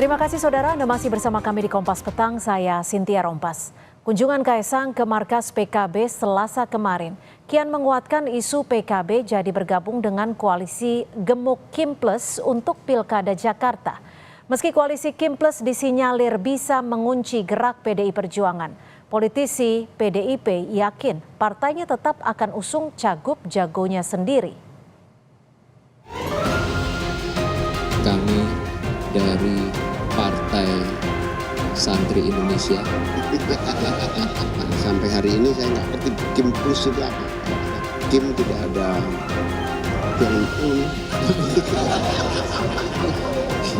Terima kasih saudara, Anda masih bersama kami di Kompas Petang, saya Cynthia Rompas. Kunjungan Kaisang ke markas PKB Selasa kemarin kian menguatkan isu PKB jadi bergabung dengan koalisi gemuk Kim Plus untuk Pilkada Jakarta. Meski koalisi Kim Plus disinyalir bisa mengunci gerak PDI Perjuangan, politisi PDIP yakin partainya tetap akan usung cagup jagonya sendiri. Kami dari Partai Santri Indonesia. Sampai hari ini saya nggak ngerti Kim Plus itu apa. Kim tidak ada Jong-un.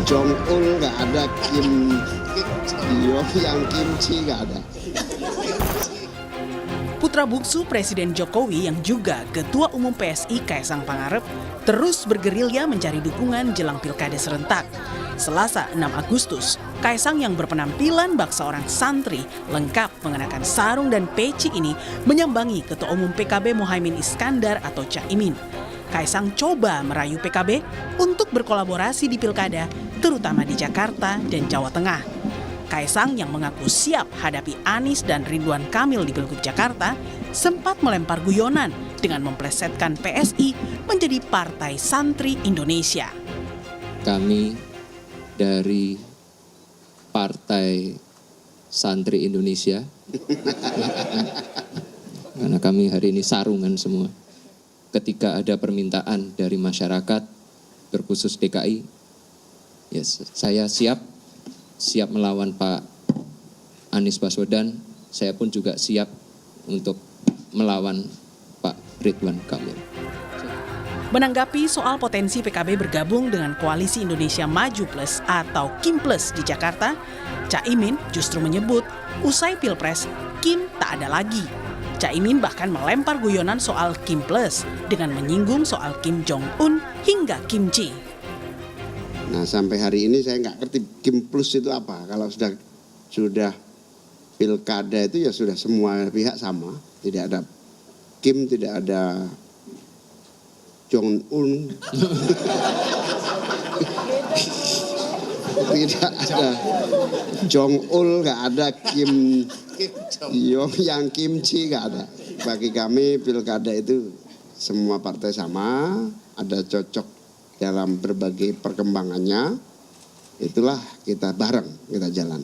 Jong-un nggak ada, Kim yang kimchi nggak ada. Putra bungsu Presiden Jokowi yang juga Ketua Umum PSI Kaisang Pangarep terus bergerilya mencari dukungan jelang pilkada serentak. Selasa 6 Agustus, Kaisang yang berpenampilan bak seorang santri lengkap mengenakan sarung dan peci ini menyambangi Ketua Umum PKB Muhaimin Iskandar atau Caimin. Kaisang coba merayu PKB untuk berkolaborasi di pilkada, terutama di Jakarta dan Jawa Tengah. Kaisang yang mengaku siap hadapi Anies dan Ridwan Kamil di Pilgub Jakarta sempat melempar guyonan dengan memplesetkan PSI menjadi Partai Santri Indonesia. Kami dari Partai Santri Indonesia, karena kami hari ini sarungan semua. Ketika ada permintaan dari masyarakat, berkhusus DKI, saya siap melawan Pak Anies Baswedan. Saya pun juga siap untuk melawan Pak Ridwan Kamil. Menanggapi soal potensi PKB bergabung dengan Koalisi Indonesia Maju Plus atau Kim Plus di Jakarta, Caimin justru menyebut usai Pilpres, Kim tak ada lagi. Caimin bahkan melempar guyonan soal Kim Plus dengan menyinggung soal Kim Jong-un hingga kimchi. Nah sampai hari ini saya nggak ngerti Kim Plus itu apa. Kalau sudah pilkada itu ya sudah semua pihak sama. Tidak ada Kim, tidak ada Jong-un. Tidak ada Jong-ul, nggak ada Kim yang kimchi, nggak ada. Bagi kami pilkada itu semua partai sama, ada cocok dalam berbagai perkembangannya, itulah kita bareng, kita jalan.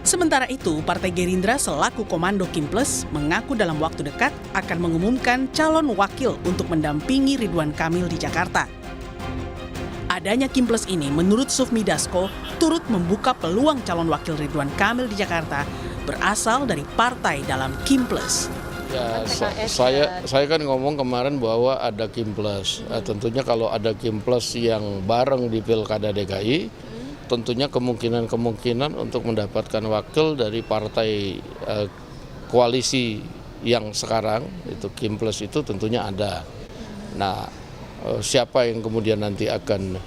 Sementara itu, Partai Gerindra selaku Komando Kim Plus mengaku dalam waktu dekat akan mengumumkan calon wakil untuk mendampingi Ridwan Kamil di Jakarta. Adanya Kim Plus ini menurut Sufmi Dasko turut membuka peluang calon wakil Ridwan Kamil di Jakarta berasal dari partai dalam Kim Plus. Ya, saya kan ngomong kemarin bahwa ada Kim Plus. Tentunya kalau ada Kim Plus yang bareng di Pilkada DKI, tentunya kemungkinan untuk mendapatkan wakil dari partai koalisi yang sekarang, itu Kim Plus itu tentunya ada. Nah, siapa yang kemudian nanti akan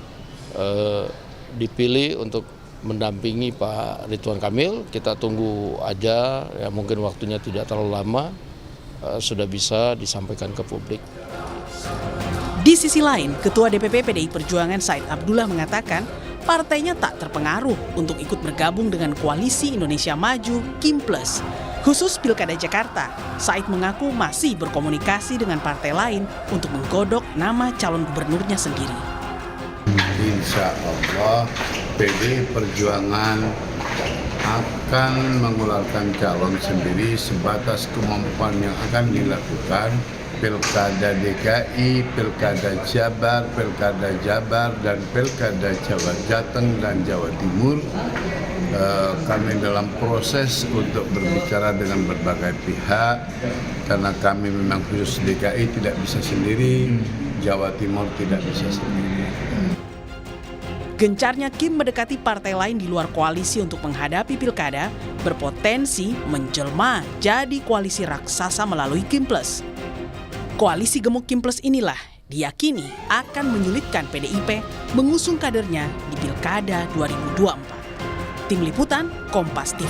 dipilih untuk mendampingi Pak Ridwan Kamil, kita tunggu aja, ya mungkin waktunya tidak terlalu lama. Sudah bisa disampaikan ke publik. Di sisi lain, Ketua DPP PDI Perjuangan Said Abdullah mengatakan partainya tak terpengaruh untuk ikut bergabung dengan Koalisi Indonesia Maju Kim Plus. Khusus Pilkada Jakarta, Said mengaku masih berkomunikasi dengan partai lain untuk menggodok nama calon gubernurnya sendiri. Insya Allah PDI Perjuangan akan mengeluarkan calon sendiri sebatas kemampuan yang akan dilakukan Pilkada DKI, Pilkada Jabar, Pilkada Jabar, dan Pilkada Jawa Jateng dan Jawa Timur. Kami dalam proses untuk berbicara dengan berbagai pihak, karena kami memang khusus DKI tidak bisa sendiri, Jawa Timur tidak bisa sendiri. Gencarnya Kim mendekati partai lain di luar koalisi untuk menghadapi pilkada berpotensi menjelma jadi koalisi raksasa melalui Kim Plus. Koalisi gemuk Kim Plus inilah diyakini akan menyulitkan PDIP mengusung kadernya di Pilkada 2024. Tim Liputan, Kompas TV.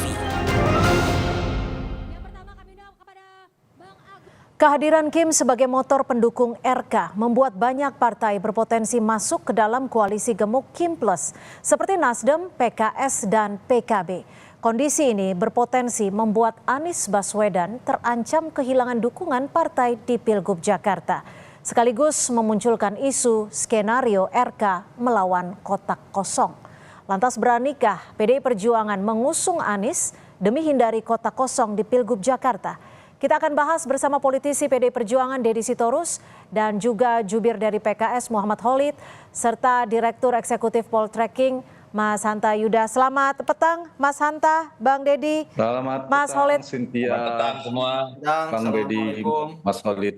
Kehadiran Kim sebagai motor pendukung RK membuat banyak partai berpotensi masuk ke dalam koalisi gemuk Kim Plus, seperti Nasdem, PKS, dan PKB. Kondisi ini berpotensi membuat Anies Baswedan terancam kehilangan dukungan partai di Pilgub Jakarta, sekaligus memunculkan isu skenario RK melawan kotak kosong. Lantas beranikah PDI Perjuangan mengusung Anies demi hindari kotak kosong di Pilgub Jakarta? Kita akan bahas bersama politisi PDI Perjuangan Deddy Sitorus dan juga jubir dari PKS Muhammad Khalid serta Direktur Eksekutif Poltreking Mas Hanta Yuda. Selamat petang Mas Hanta, Bang Deddy, Selamat Mas petang, Khalid. Cynthia, Selamat petang semua. Bang Deddy, Mas Khalid.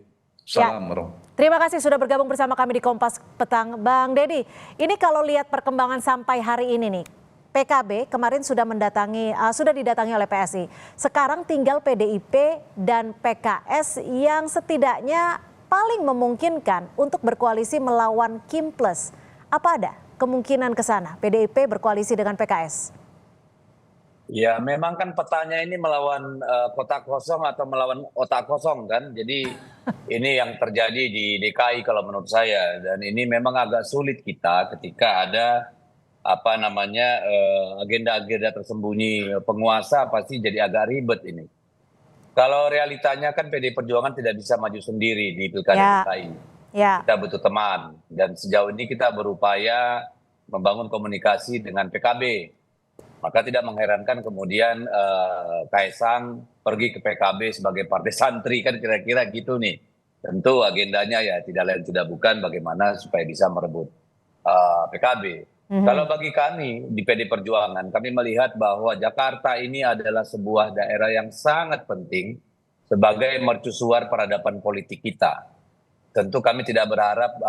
Salam, Bro. Terima kasih sudah bergabung bersama kami di Kompas Petang. Bang Deddy, ini kalau lihat perkembangan sampai hari ini nih, PKB kemarin sudah didatangi oleh PSI. Sekarang tinggal PDIP dan PKS yang setidaknya paling memungkinkan untuk berkoalisi melawan Kim Plus. Apa ada kemungkinan ke sana PDIP berkoalisi dengan PKS? Ya memang kan petanya ini melawan kotak kosong atau melawan otak kosong kan. Jadi ini yang terjadi di DKI kalau menurut saya. Dan ini memang agak sulit kita ketika ada agenda-agenda tersembunyi penguasa, pasti jadi agak ribet ini. Kalau realitanya kan PDI Perjuangan tidak bisa maju sendiri di Pilkada DKI. Kita butuh teman dan sejauh ini kita berupaya membangun komunikasi dengan PKB. Maka tidak mengherankan kemudian Kaisang pergi ke PKB sebagai partai santri, kan kira-kira gitu nih. Tentu agendanya ya tidak lain tidak bukan bagaimana supaya bisa merebut PKB. Kalau bagi kami di PDI Perjuangan, kami melihat bahwa Jakarta ini adalah sebuah daerah yang sangat penting sebagai mercusuar peradaban politik kita. Tentu kami tidak berharap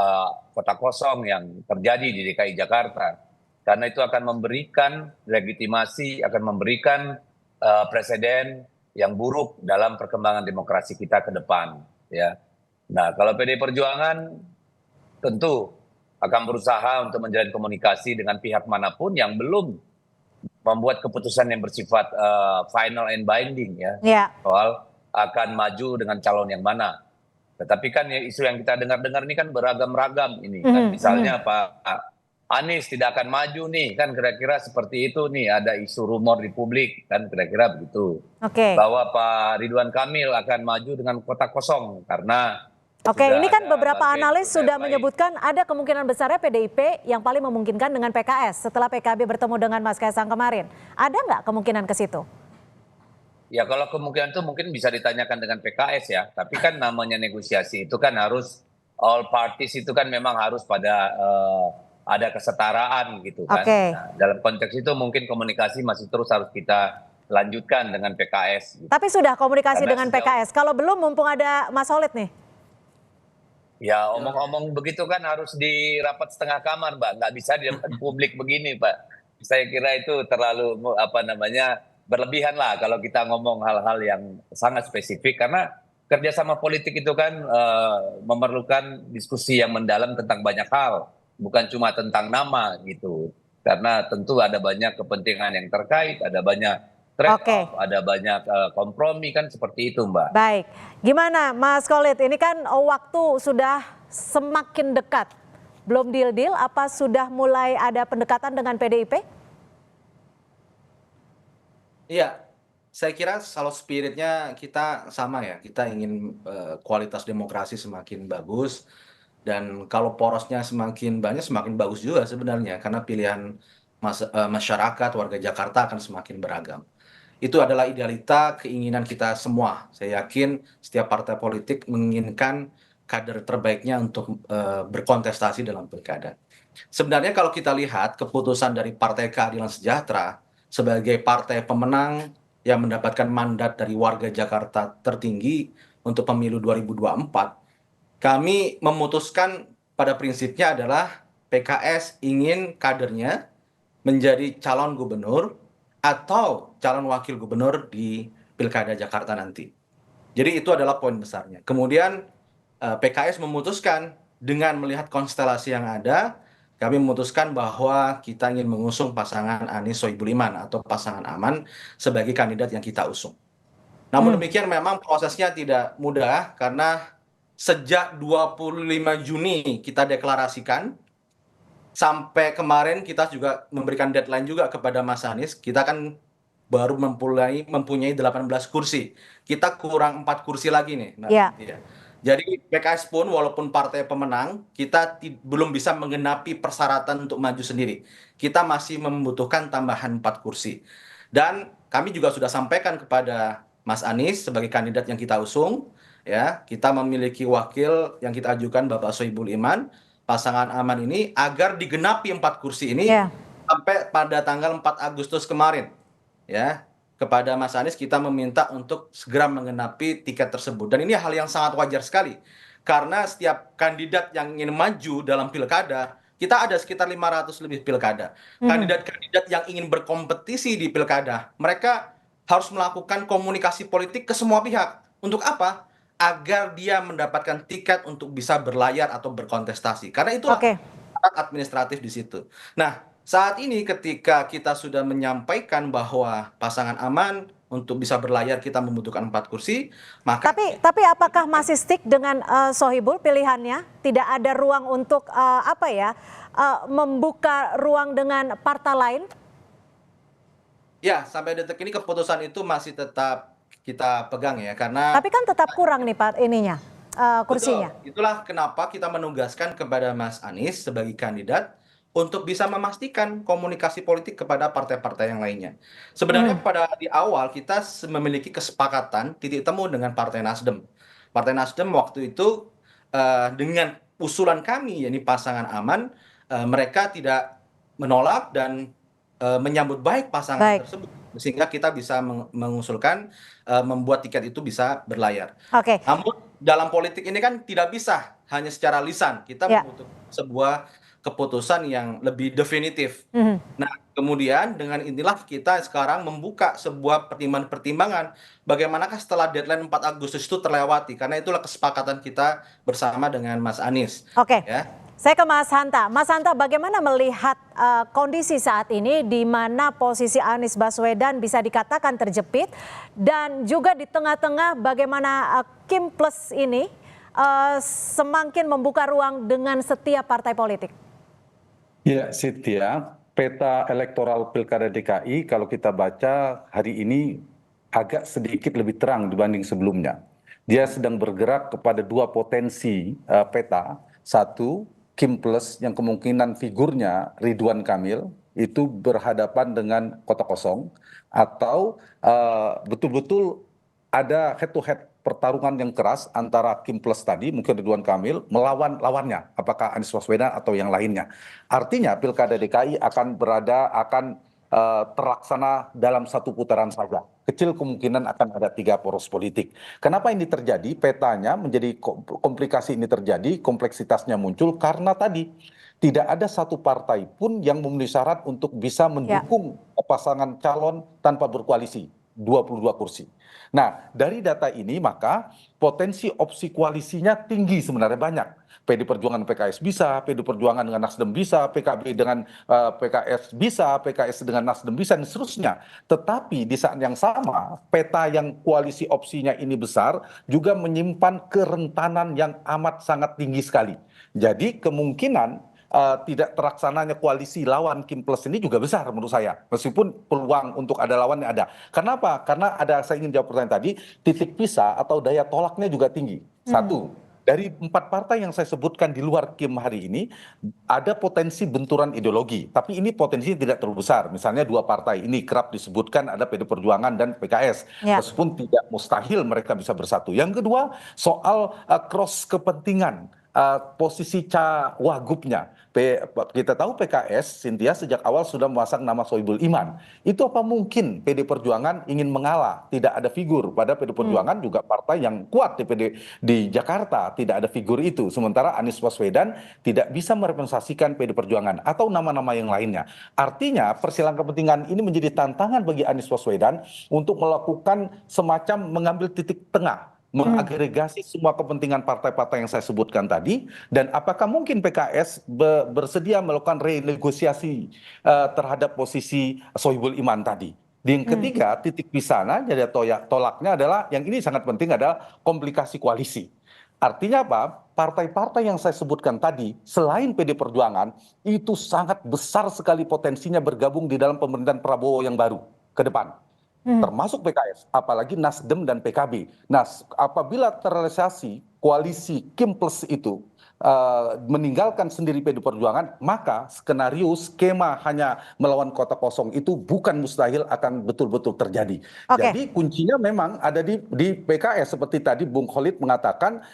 kota kosong yang terjadi di DKI Jakarta, karena itu akan memberikan legitimasi, akan memberikan presiden yang buruk dalam perkembangan demokrasi kita ke depan. Ya. Nah, kalau PDI Perjuangan tentu akan berusaha untuk menjalin komunikasi dengan pihak manapun yang belum membuat keputusan yang bersifat final and binding ya, soal akan maju dengan calon yang mana. Tetapi kan ya, isu yang kita dengar-dengar ini kan beragam-ragam ini kan, misalnya Pak Anies tidak akan maju nih, kan kira-kira seperti itu nih, ada isu rumor di publik kan kira-kira begitu. Bahwa Pak Ridwan Kamil akan maju dengan kotak kosong karena ini kan beberapa analis sudah menyebutkan ada kemungkinan besarnya PDIP yang paling memungkinkan dengan PKS setelah PKB bertemu dengan Mas Kaisang kemarin. Ada nggak kemungkinan ke situ? Ya kalau kemungkinan itu mungkin bisa ditanyakan dengan PKS ya. Tapi kan namanya negosiasi itu kan harus all parties itu kan memang harus pada ada kesetaraan gitu kan. Nah, dalam konteks itu mungkin komunikasi masih terus harus kita lanjutkan dengan PKS. Gitu. Tapi sudah komunikasi dengan PKS. Kalau belum mumpung ada Mas Khalid nih. Ya omong-omong begitu kan harus di rapat setengah kamar Mbak, nggak bisa di depan publik begini Pak. Saya kira itu terlalu berlebihan lah kalau kita ngomong hal-hal yang sangat spesifik, karena kerjasama politik itu kan memerlukan diskusi yang mendalam tentang banyak hal, bukan cuma tentang nama gitu. Karena tentu ada banyak kepentingan yang terkait, ada banyak trade-off, ada banyak kompromi kan seperti itu Mbak. Baik, gimana Mas Khalid, ini kan waktu sudah semakin dekat, belum deal-deal, apa sudah mulai ada pendekatan dengan PDIP? Iya, saya kira kalau spiritnya kita sama ya, kita ingin kualitas demokrasi semakin bagus, dan kalau porosnya semakin banyak semakin bagus juga sebenarnya, karena pilihan masyarakat, warga Jakarta akan semakin beragam. Itu adalah idealita keinginan kita semua. Saya yakin setiap partai politik menginginkan kader terbaiknya untuk berkontestasi dalam pilkada. Sebenarnya kalau kita lihat keputusan dari Partai Keadilan Sejahtera sebagai partai pemenang yang mendapatkan mandat dari warga Jakarta tertinggi untuk pemilu 2024, kami memutuskan pada prinsipnya adalah PKS ingin kadernya menjadi calon gubernur atau calon wakil gubernur di Pilkada Jakarta nanti. Jadi itu adalah poin besarnya. Kemudian PKS memutuskan dengan melihat konstelasi yang ada, kami memutuskan bahwa kita ingin mengusung pasangan Anies Sohibul Iman atau pasangan aman sebagai kandidat yang kita usung. Namun demikian memang prosesnya tidak mudah karena sejak 25 Juni kita deklarasikan, sampai kemarin kita juga memberikan deadline juga kepada Mas Anies, kita kan baru mempunyai 18 kursi. Kita kurang 4 kursi lagi nih. Jadi PKS pun walaupun partai pemenang, kita belum bisa menggenapi persyaratan untuk maju sendiri. Kita masih membutuhkan tambahan 4 kursi. Dan kami juga sudah sampaikan kepada Mas Anies sebagai kandidat yang kita usung, ya, kita memiliki wakil yang kita ajukan Bapak Sohibul Iman, pasangan aman ini, agar digenapi 4 kursi ini sampai pada tanggal 4 Agustus kemarin. Ya, kepada Mas Anies kita meminta untuk segera menggenapi tiket tersebut. Dan ini hal yang sangat wajar sekali. Karena setiap kandidat yang ingin maju dalam pilkada, kita ada sekitar 500 lebih pilkada. Kandidat-kandidat yang ingin berkompetisi di pilkada, mereka harus melakukan komunikasi politik ke semua pihak. Untuk apa? Agar dia mendapatkan tiket untuk bisa berlayar atau berkontestasi. Karena itulah syarat administratif di situ. Nah, saat ini ketika kita sudah menyampaikan bahwa pasangan aman untuk bisa berlayar kita membutuhkan 4 kursi, maka tapi apakah masih stick dengan Sohibul pilihannya? Tidak ada ruang untuk membuka ruang dengan partai lain? Ya, sampai detik ini keputusan itu masih tetap kita pegang ya, karena tapi kan tetap kurang nih Pak kursinya. Betul. Itulah kenapa kita menugaskan kepada Mas Anies sebagai kandidat untuk bisa memastikan komunikasi politik kepada partai-partai yang lainnya. Sebenarnya pada di awal kita memiliki kesepakatan titik temu dengan Partai Nasdem. Partai Nasdem waktu itu dengan usulan kami, yakni pasangan aman, mereka tidak menolak dan menyambut baik pasangan tersebut, sehingga kita bisa mengusulkan membuat tiket itu bisa berlayar. Namun dalam politik ini kan tidak bisa hanya secara lisan, kita membutuhkan sebuah keputusan yang lebih definitif. Nah, kemudian dengan inilah kita sekarang membuka sebuah pertimbangan-pertimbangan bagaimanakah setelah deadline 4 Agustus itu terlewati, karena itulah kesepakatan kita bersama dengan Mas Anies. Ya. Saya ke Mas Hanta. Mas Hanta, bagaimana melihat kondisi saat ini di mana posisi Anies Baswedan bisa dikatakan terjepit dan juga di tengah-tengah bagaimana Kim Plus ini semakin membuka ruang dengan setiap partai politik? Ya, Cynthia, peta elektoral Pilkada DKI kalau kita baca hari ini agak sedikit lebih terang dibanding sebelumnya. Dia sedang bergerak kepada dua potensi peta. Satu, Kim Plus yang kemungkinan figurnya Ridwan Kamil itu berhadapan dengan kota kosong, atau betul-betul ada head to head pertarungan yang keras antara Kim Plus tadi, mungkin Ridwan Kamil, melawan lawannya, apakah Anies Baswedan atau yang lainnya. Artinya Pilkada DKI akan terlaksana dalam satu putaran saja. Kecil kemungkinan akan ada 3 poros politik. Kenapa ini terjadi? Petanya menjadi komplikasi ini terjadi, kompleksitasnya muncul karena tadi tidak ada satu partai pun yang memenuhi syarat untuk bisa mendukung pasangan calon tanpa berkoalisi. 22 kursi. Nah, dari data ini maka potensi opsi koalisinya tinggi sebenarnya banyak. PD Perjuangan PKS bisa, PD Perjuangan dengan Nasdem bisa, PKB dengan PKS bisa, PKS dengan Nasdem bisa, dan seterusnya. Tetapi di saat yang sama, peta yang koalisi opsinya ini besar juga menyimpan kerentanan yang amat sangat tinggi sekali. Jadi kemungkinan tidak terlaksananya koalisi lawan Kim Plus ini juga besar menurut saya, meskipun peluang untuk ada lawannya ada. Kenapa? Karena saya ingin jawab pertanyaan tadi, titik pisah atau daya tolaknya juga tinggi. Satu, dari 4 partai yang saya sebutkan di luar Kim hari ini, ada potensi benturan ideologi, tapi ini potensinya tidak terlalu besar. Misalnya 2 partai ini kerap disebutkan ada PD Perjuangan dan PKS, meskipun tidak mustahil mereka bisa bersatu. Yang kedua, soal cross kepentingan, posisi Wagubnya. Kita tahu PKS, Cynthia, sejak awal sudah memasang nama Sohibul Iman. Itu apa mungkin PD Perjuangan ingin mengalah? Tidak ada figur. Pada PD Perjuangan juga partai yang kuat di Jakarta, tidak ada figur itu. Sementara Anies Baswedan tidak bisa merepresentasikan PD Perjuangan atau nama-nama yang lainnya. Artinya persilangan kepentingan ini menjadi tantangan bagi Anies Baswedan untuk melakukan semacam mengambil titik tengah, mengagregasi semua kepentingan partai-partai yang saya sebutkan tadi, dan apakah mungkin PKS bersedia melakukan renegosiasi terhadap posisi Sohibul Iman tadi. Yang ketiga, titik pisahnya jadi tolaknya adalah yang ini sangat penting adalah komplikasi koalisi. Artinya apa? Partai-partai yang saya sebutkan tadi, selain PD Perjuangan, itu sangat besar sekali potensinya bergabung di dalam pemerintahan Prabowo yang baru ke depan. Termasuk PKS, apalagi Nasdem dan PKB. Nah, apabila terrealisasi koalisi Kim Plus itu meninggalkan sendiri PD Perjuangan, maka skenario skema hanya melawan kota kosong itu bukan mustahil akan betul-betul terjadi. Jadi kuncinya memang ada di PKS seperti tadi Bung Khalid mengatakan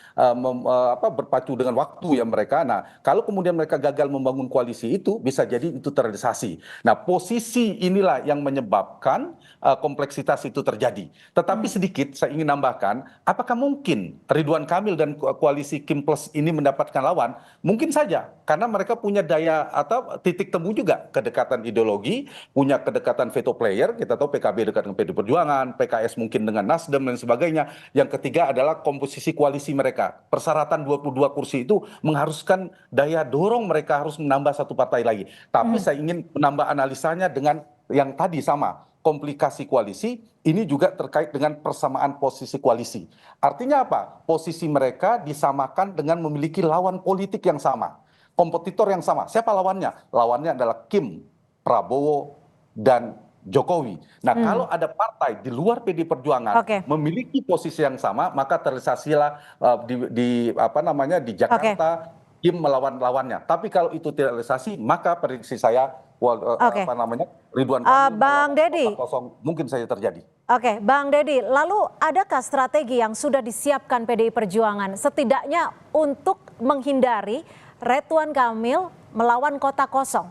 berpacu dengan waktu ya mereka. Nah, kalau kemudian mereka gagal membangun koalisi itu bisa jadi itu terrealisasi. Nah, posisi inilah yang menyebabkan kompleksitas itu terjadi. Tetapi sedikit saya ingin nambahkan, apakah mungkin Ridwan Kamil dan koalisi Kim Plus ini mendapatkan lawan? Mungkin saja, karena mereka punya daya atau titik temu juga, kedekatan ideologi, punya kedekatan veto player. Kita tahu PKB dekat dengan PD Perjuangan, PKS mungkin dengan Nasdem dan sebagainya. Yang ketiga adalah komposisi koalisi mereka. Persyaratan 22 kursi itu mengharuskan daya dorong mereka harus menambah satu partai lagi. Tapi saya ingin menambah analisanya dengan yang tadi sama. Komplikasi koalisi ini juga terkait dengan persamaan posisi koalisi. Artinya apa? Posisi mereka disamakan dengan memiliki lawan politik yang sama, kompetitor yang sama. Siapa lawannya? Lawannya adalah Kim, Prabowo, dan Jokowi. Nah, kalau ada partai di luar PD Perjuangan memiliki posisi yang sama, maka terrealisasilah di Jakarta Kim melawan lawannya. Tapi kalau itu tidak realisasi, maka prediksi saya Ridwan Kamil Bang Deddy, mungkin saja terjadi. Oke, Bang Deddy, lalu adakah strategi yang sudah disiapkan PDI Perjuangan setidaknya untuk menghindari Ridwan Kamil melawan kota kosong?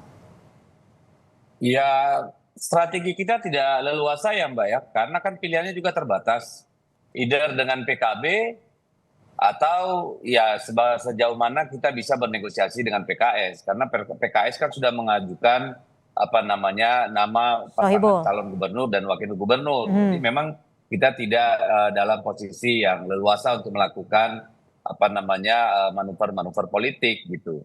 Ya, strategi kita tidak leluasa ya Mbak ya, karena kan pilihannya juga terbatas. Either dengan PKB atau ya sejauh mana kita bisa bernegosiasi dengan PKS, karena PKS kan sudah mengajukan nama pasangan calon gubernur dan wakil gubernur. Jadi memang kita tidak dalam posisi yang leluasa untuk melakukan manuver-manuver politik gitu.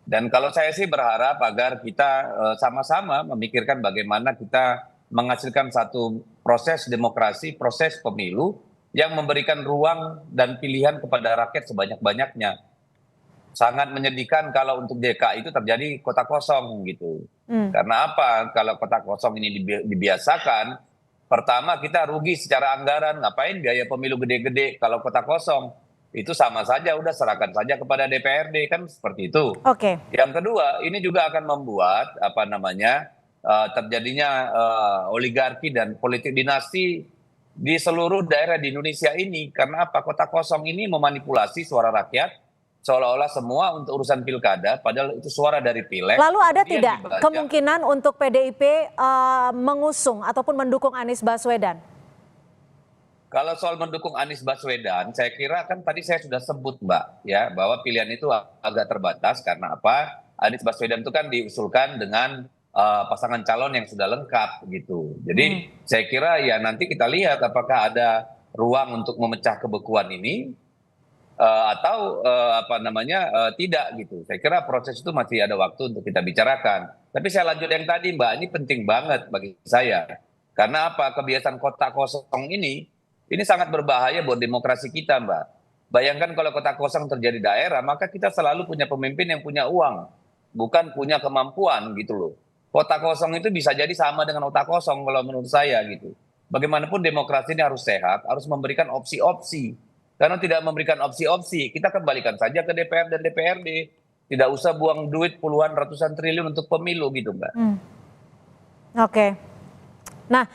Dan kalau saya sih berharap agar kita sama-sama memikirkan bagaimana kita menghasilkan satu proses demokrasi, proses pemilu yang memberikan ruang dan pilihan kepada rakyat sebanyak-banyaknya. Sangat menyedihkan kalau untuk DKI itu terjadi kota kosong gitu. Karena apa? Kalau kota kosong ini dibiasakan, pertama kita rugi secara anggaran. Ngapain biaya pemilu gede-gede kalau kota kosong? Itu sama saja, udah serahkan saja kepada DPRD, kan seperti itu. Yang kedua, ini juga akan membuat terjadinya oligarki dan politik dinasti di seluruh daerah di Indonesia ini. Karena apa? Kota kosong ini memanipulasi suara rakyat seolah-olah semua untuk urusan pilkada, padahal itu suara dari pileg. Lalu ada tidak kemungkinan untuk PDIP mengusung ataupun mendukung Anies Baswedan? Kalau soal mendukung Anies Baswedan, saya kira kan tadi saya sudah sebut Mbak, ya, bahwa pilihan itu agak terbatas karena apa? Anies Baswedan itu kan diusulkan dengan pasangan calon yang sudah lengkap gitu. Jadi saya kira ya nanti kita lihat apakah ada ruang untuk memecah kebekuan ini atau tidak gitu. Saya kira proses itu masih ada waktu untuk kita bicarakan. Tapi saya lanjut yang tadi Mbak, ini penting banget bagi saya. Karena apa? Kebiasaan kota kosong ini sangat berbahaya buat demokrasi kita Mbak. Bayangkan kalau kota kosong terjadi daerah, maka kita selalu punya pemimpin yang punya uang, bukan punya kemampuan gitu loh. Kota kosong itu bisa jadi sama dengan otak kosong kalau menurut saya gitu. Bagaimanapun demokrasi ini harus sehat, harus memberikan opsi-opsi. Karena tidak memberikan opsi-opsi, kita kembalikan saja ke DPR dan DPRD. Tidak usah buang duit puluhan ratusan triliun untuk pemilu gitu Mbak. Oke. Nah,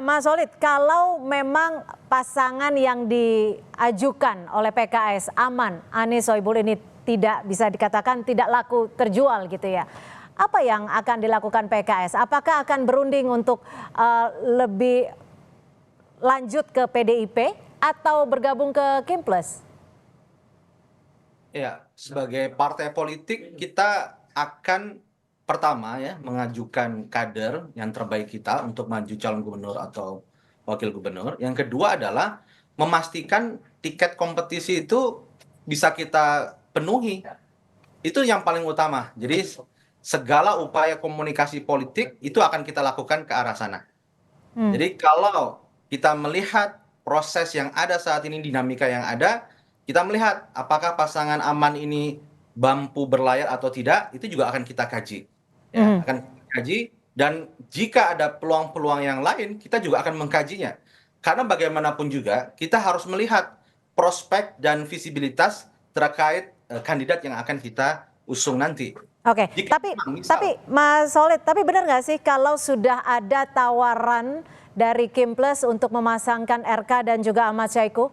Mas Solid, kalau memang pasangan yang diajukan oleh PKS aman, Anies Sohibul ini tidak bisa dikatakan tidak laku terjual gitu ya. Apa yang akan dilakukan PKS? Apakah akan berunding untuk lebih lanjut ke PDIP atau bergabung ke Kim Plus? Ya, sebagai partai politik kita akan pertama ya mengajukan kader yang terbaik kita untuk maju calon gubernur atau wakil gubernur. Yang kedua adalah memastikan tiket kompetisi itu bisa kita penuhi. Itu yang paling utama. Jadi segala upaya komunikasi politik itu akan kita lakukan ke arah sana. Jadi kalau kita melihat proses yang ada saat ini, dinamika yang ada, kita melihat apakah pasangan aman ini mampu berlayar atau tidak, itu juga akan kita kaji. Ya, akan kita kaji, dan jika ada peluang-peluang yang lain, kita juga akan mengkajinya. Karena bagaimanapun juga, kita harus melihat prospek dan visibilitas terkait kandidat yang akan kita usung nanti. Oke, tapi Mas Solid, tapi benar nggak sih kalau sudah ada tawaran dari Kim Plus untuk memasangkan RK dan juga Ahmad Syahiku?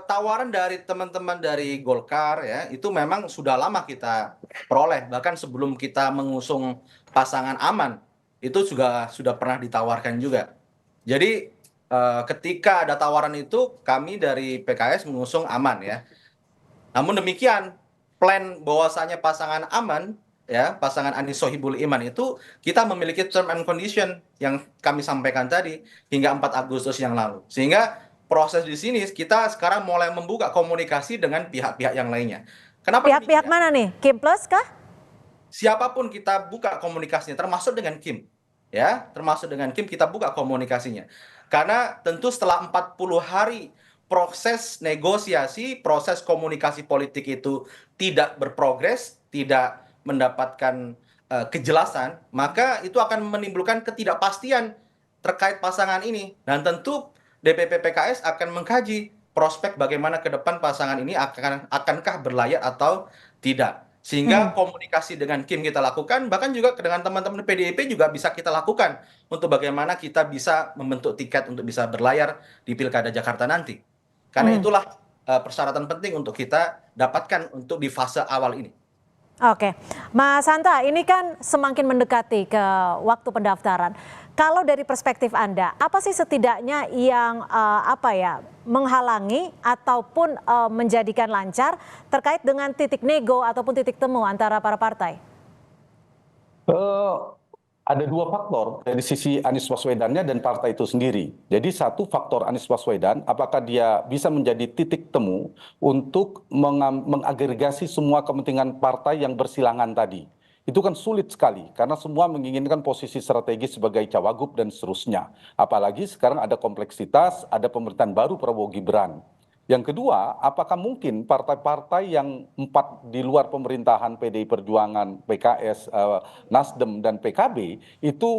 Tawaran dari teman-teman dari Golkar ya, itu memang sudah lama kita peroleh, bahkan sebelum kita mengusung pasangan aman, itu juga sudah pernah ditawarkan juga. Jadi ketika ada tawaran itu, kami dari PKS mengusung aman ya. Namun demikian, plan bahwasanya pasangan aman ya, pasangan Anies Sohibul Iman itu kita memiliki term and condition yang kami sampaikan tadi hingga 4 Agustus yang lalu. Sehingga proses di sini kita sekarang mulai membuka komunikasi dengan pihak-pihak yang lainnya. Kenapa? Pihak-pihak mana nih? Kim Plus kah? Siapapun kita buka komunikasinya, termasuk dengan Kim. Ya, termasuk dengan Kim kita buka komunikasinya. Karena tentu setelah 40 hari proses negosiasi, proses komunikasi politik itu tidak berprogres, tidak mendapatkan kejelasan, maka itu akan menimbulkan ketidakpastian terkait pasangan ini. Dan tentu DPP PKS akan mengkaji prospek bagaimana ke depan pasangan ini akankah berlayar atau tidak. Sehingga komunikasi dengan Kim kita lakukan, bahkan juga dengan teman-teman PDIP juga bisa kita lakukan untuk bagaimana kita bisa membentuk tiket untuk bisa berlayar di Pilkada Jakarta nanti. Karena itulah persyaratan penting untuk kita dapatkan untuk di fase awal ini. Oke, Mas Hanta, ini kan semakin mendekati ke waktu pendaftaran. Kalau dari perspektif Anda, apa sih setidaknya yang menghalangi ataupun menjadikan lancar terkait dengan titik nego ataupun titik temu antara para partai? Ada dua faktor dari sisi Anies Baswedannya dan partai itu sendiri. Jadi satu faktor Anies Baswedan, apakah dia bisa menjadi titik temu untuk mengagregasi semua kepentingan partai yang bersilangan tadi. Itu kan sulit sekali karena semua menginginkan posisi strategis sebagai cawagup dan seterusnya. Apalagi sekarang ada kompleksitas, ada pemerintahan baru Prabowo Gibran. Yang kedua, apakah mungkin partai-partai yang 4 di luar pemerintahan PDI Perjuangan, PKS, Nasdem, dan PKB itu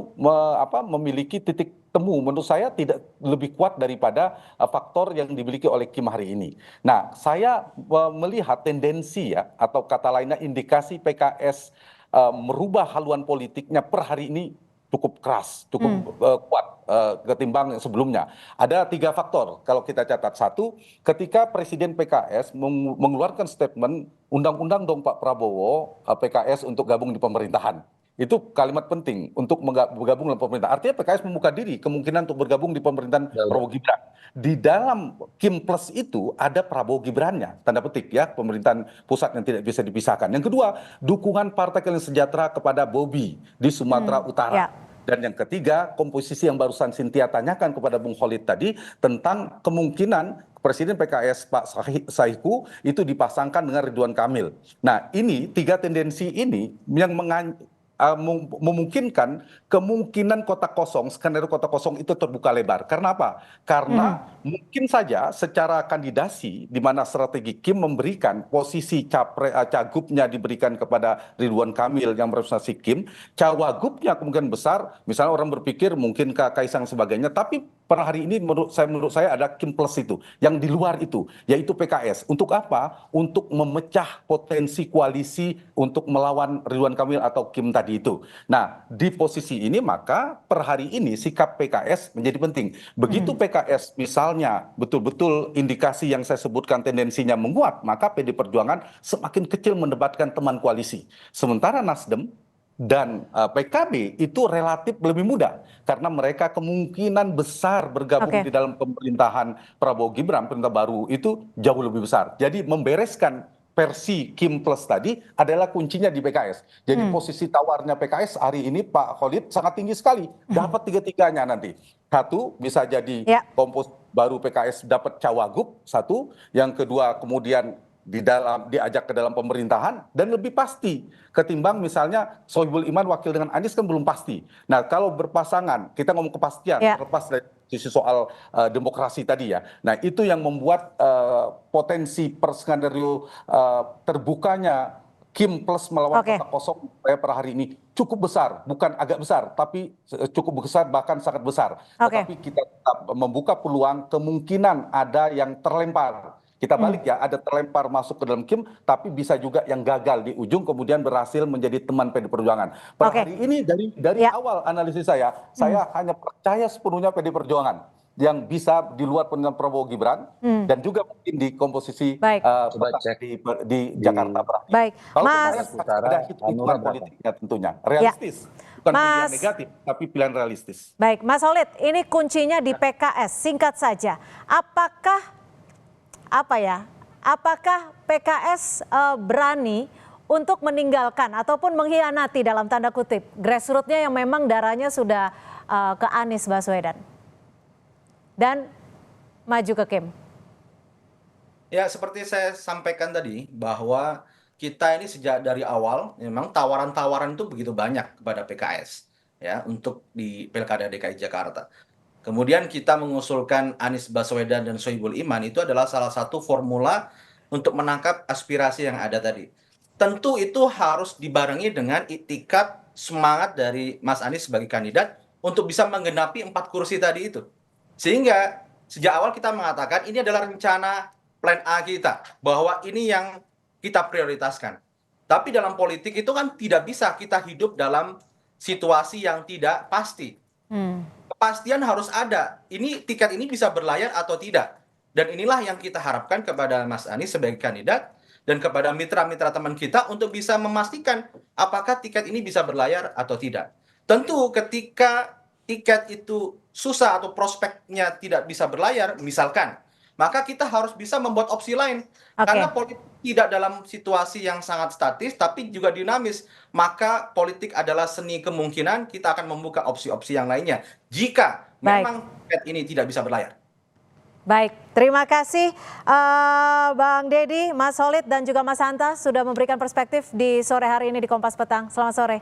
memiliki titik temu menurut saya tidak lebih kuat daripada faktor yang dimiliki oleh Kim hari ini. Nah, saya melihat tendensi ya, atau kata lainnya indikasi PKS merubah haluan politiknya per hari ini cukup keras, cukup kuat ketimbang yang sebelumnya. Ada 3 faktor kalau kita catat. Satu, ketika Presiden PKS mengeluarkan statement, undang-undang dong Pak Prabowo, PKS untuk gabung di pemerintahan. Itu kalimat penting untuk bergabung dalam pemerintahan. Artinya PKS membuka diri kemungkinan untuk bergabung di pemerintahan Prabowo Gibran. Di dalam Kim Plus itu ada Prabowo Gibrannya, tanda petik ya, pemerintahan pusat yang tidak bisa dipisahkan. Yang kedua, dukungan Partai Keadilan Sejahtera kepada Bobi di Sumatera Utara. Dan yang ketiga, komposisi yang barusan Cynthia tanyakan kepada Bung Khalid tadi tentang kemungkinan Presiden PKS Pak Syahiku itu dipasangkan dengan Ridwan Kamil. Nah, ini 3 tendensi ini yang memungkinkan kemungkinan kotak kosong, skenario kotak kosong itu terbuka lebar. Karena apa? Karena mungkin saja secara kandidasi di mana strategi Kim memberikan posisi cagupnya diberikan kepada Ridwan Kamil yang merepresentasi Kim, cawagupnya kemungkinan besar, misalnya orang berpikir mungkin Kaisang sebagainya, tapi per hari ini menurut saya ada Kim Plus itu, yang di luar itu, yaitu PKS. Untuk apa? Untuk memecah potensi koalisi untuk melawan Ridwan Kamil atau Kim tadi itu. Nah, di posisi ini maka per hari ini sikap PKS menjadi penting. Begitu PKS misalnya betul-betul indikasi yang saya sebutkan tendensinya menguat, maka PD Perjuangan semakin kecil mendebatkan teman koalisi. Sementara Nasdem dan PKB itu relatif lebih mudah karena mereka kemungkinan besar bergabung di dalam pemerintahan Prabowo Gibran, pemerintah baru itu jauh lebih besar. Jadi membereskan versi Kim Plus tadi adalah kuncinya di PKS. Jadi posisi tawarnya PKS hari ini Pak Khalid sangat tinggi sekali. Dapat 3-3-nya nanti. Satu bisa jadi kompos baru PKS dapat cawagup, satu. Yang kedua kemudian diajak ke dalam pemerintahan dan lebih pasti ketimbang misalnya Sohibul Iman wakil dengan Anies kan belum pasti. Nah kalau berpasangan kita ngomong kepastian terlepas dari sisi soal demokrasi tadi ya. Nah itu yang membuat potensi per skenario terbukanya Kim plus melawan kotak kosong per hari ini cukup besar, bukan agak besar, tapi cukup besar bahkan sangat besar. Tetapi kita tetap membuka peluang kemungkinan ada yang terlempar. Kita balik ya, ada terlempar masuk ke dalam Kim, tapi bisa juga yang gagal di ujung kemudian berhasil menjadi teman PD Perjuangan. Per hari ini dari awal analisis saya hanya percaya sepenuhnya PD Perjuangan yang bisa di luar pemilihan Prabowo Gibran dan juga mungkin di komposisi di Jakarta. Baik, kalau Mas, ada hitungan politiknya tentunya realistis, bukan pilihan negatif tapi pilihan realistis. Baik, Mas Solid, ini kuncinya di PKS. Singkat saja, apakah PKS berani untuk meninggalkan ataupun mengkhianati dalam tanda kutip grassroots-nya yang memang darahnya sudah ke Anies Baswedan dan maju ke Kim? Ya, seperti saya sampaikan tadi bahwa kita ini sejak dari awal memang tawaran-tawaran itu begitu banyak kepada PKS ya untuk di Pilkada DKI Jakarta. Kemudian kita mengusulkan Anies Baswedan dan Sohibul Iman itu adalah salah satu formula untuk menangkap aspirasi yang ada tadi. Tentu itu harus dibarengi dengan itikad semangat dari Mas Anies sebagai kandidat untuk bisa menggenapi 4 kursi tadi itu. Sehingga sejak awal kita mengatakan ini adalah rencana plan A kita, bahwa ini yang kita prioritaskan. Tapi dalam politik itu kan tidak bisa kita hidup dalam situasi yang tidak pasti. Kepastian harus ada. Tiket ini bisa berlayar atau tidak. Dan inilah yang kita harapkan kepada Mas Anies sebagai kandidat dan kepada mitra-mitra teman kita untuk bisa memastikan apakah tiket ini bisa berlayar atau tidak. Tentu ketika tiket itu susah atau prospeknya tidak bisa berlayar, misalkan, maka kita harus bisa membuat opsi lain. Karena politik tidak dalam situasi yang sangat statis, tapi juga dinamis. Maka politik adalah seni kemungkinan, kita akan membuka opsi-opsi yang lainnya. Jika memang tiket ini tidak bisa berlayar. Baik, terima kasih Bang Deddy, Mas Solid, dan juga Mas Hanta sudah memberikan perspektif di sore hari ini di Kompas Petang. Selamat sore.